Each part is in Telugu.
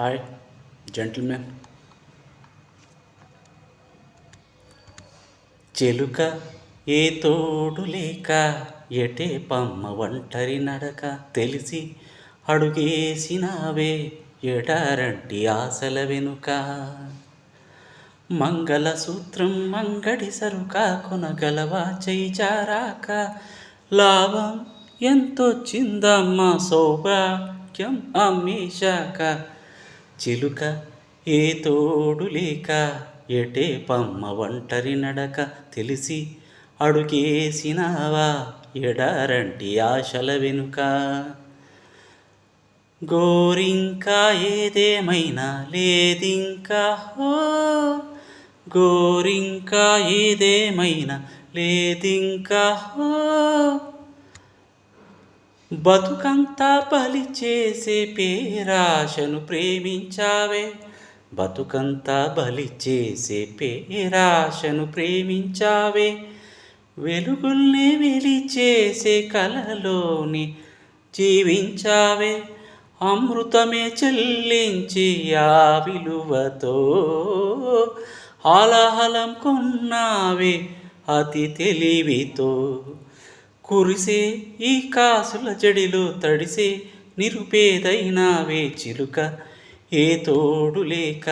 Hi, gentlemen. చెలుక ఏ తోడు లేక ఎటే పమ్మ ఒంటరి నడక తెలిసి అడుగేసినావే ఎడారంటి ఆశల వెనుక మంగళసూత్రం మంగడి సరుక కొనగలవా చేయి జారాక లాభం ఎంతొచ్చిందమ్మా సౌభాగ్యం అమ్మేశాక చిలుక ఏ తోడు లేక ఎటే పమ్మ ఒంటరి నడక తెలిసి అడుగేసినావా ఎడారంటి ఆశల వెనుక గోరింకా ఏదేమైనా లేదింకా హో గోరింకా ఏదేమైనా లేదింకా హో బతుకంతా బలి చేసే పేరాశను ప్రేమించావే బతుకంతా బలి చేసే పేరాశను ప్రేమించావే వెలుగుల్ని వెలిచేసే కలలోని జీవించావే అమృతమే చెల్లించి ఆ విలువతో హాలాహలం కొన్నావే అతి తెలివితో కురిసే ఈ కాసుల జడిలో తడిసే నిరుపేదైనావే చిలుక ఏ తోడు లేక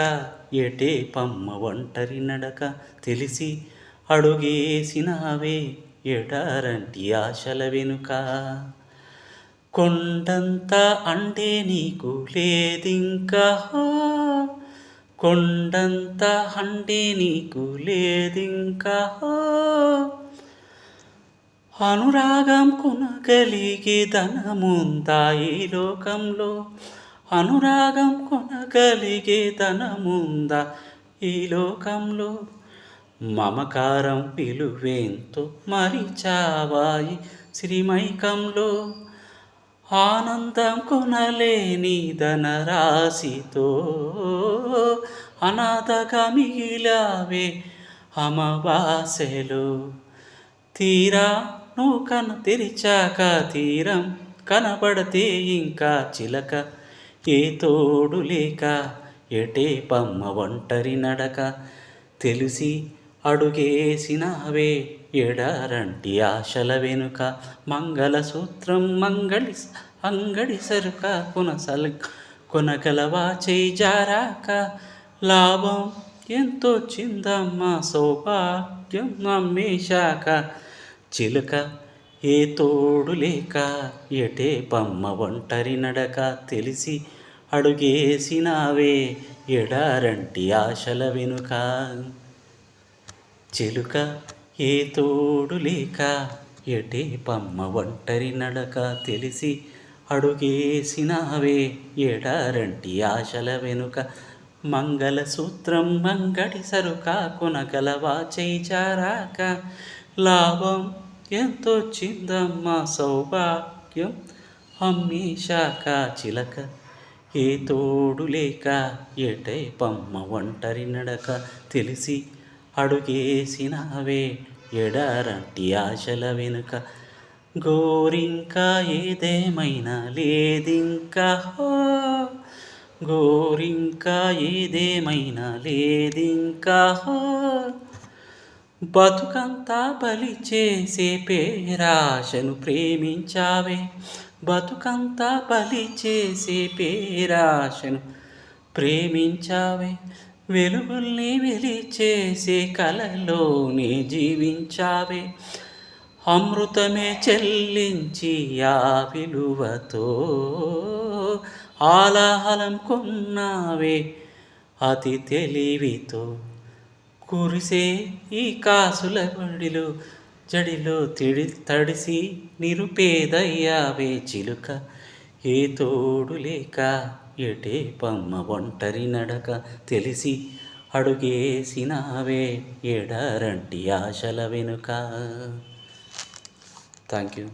ఎటే పమ్మ ఒంటరి నడక తెలిసి అడుగేసినావే ఎడారంటి ఆశల వెనుక కొండంతా అంటే నీకు లేదింకా కొండంతా అంటే నీకు లేదింకా అనురాగం కొనగలిగే ధనముందా ఈ లోకంలో అనురాగం కొనగలిగే ధనముందా ఈ లోకంలో మమకారం విలువేంతో మరిచావాయి శ్రీమైకంలో ఆనందం కొనలేని ధనరాశితో అనాథగా మిగిలావే అమావాస్యలో తీరా నువ్వు కన్ను తెరిచాక తీరం కనబడితే ఇంకా చిలక ఏ తోడు లేక ఎటే పమ్మ ఒంటరి నడక తెలిసి అడుగేసినావే ఎడారంటి ఆశల వెనుక మంగళసూత్రం అంగడి సరుక కొనగలవా చేయి జారాక లాభం ఎంతొచ్చిందమ్మా సౌభాగ్యం అమ్మేశాక చిలుక ఏ తోడు లేక ఎటే పమ్మ ఒంటరి నడక తెలిసి అడుగేసినావే ఎడారంటి ఆశల వెనుక చిలుక ఏ తోడు లేక ఎటే పమ్మ ఒంటరి నడక తెలిసి అడుగేసినావే ఎడారంటి ఆశల వెనుక మంగళసూత్రం మంగడి సరుక కొనగలవా చేయి జారాక లాభం ఎంతొచ్చిందమ్మా సౌభాగ్యం అమ్మేశాక చిలక ఏ తోడు లేక ఎటే పమ్మ ఒంటరి నడక తెలిసి అడుగేసినావే ఎడారంటి ఆశల వెనుక గోరింకా ఏదేమైనా లేదింకా గోరింకా ఏదేమైనా లేదింకా బతుకంతా బలి చేసే పేరాశను ప్రేమించావే బతుకంతా బలి చేసే పేరాశను ప్రేమించావే వెలుగుల్ని వెలిచేసే కలలోనే జీవించావే అమృతమే చెల్లించి ఆ విలువతో ఆలాహలం కొన్నావే అతి తెలివితో కురిసే ఈ కాసుల బడిలో జడిలో తడిసి నిరుపేదయ్యావే చిలుక ఏ తోడు లేక ఎటే పమ్మ ఒంటరి నడక తెలిసి అడుగేసినావే ఎడారంటి ఆశల వెనుక. Thank you.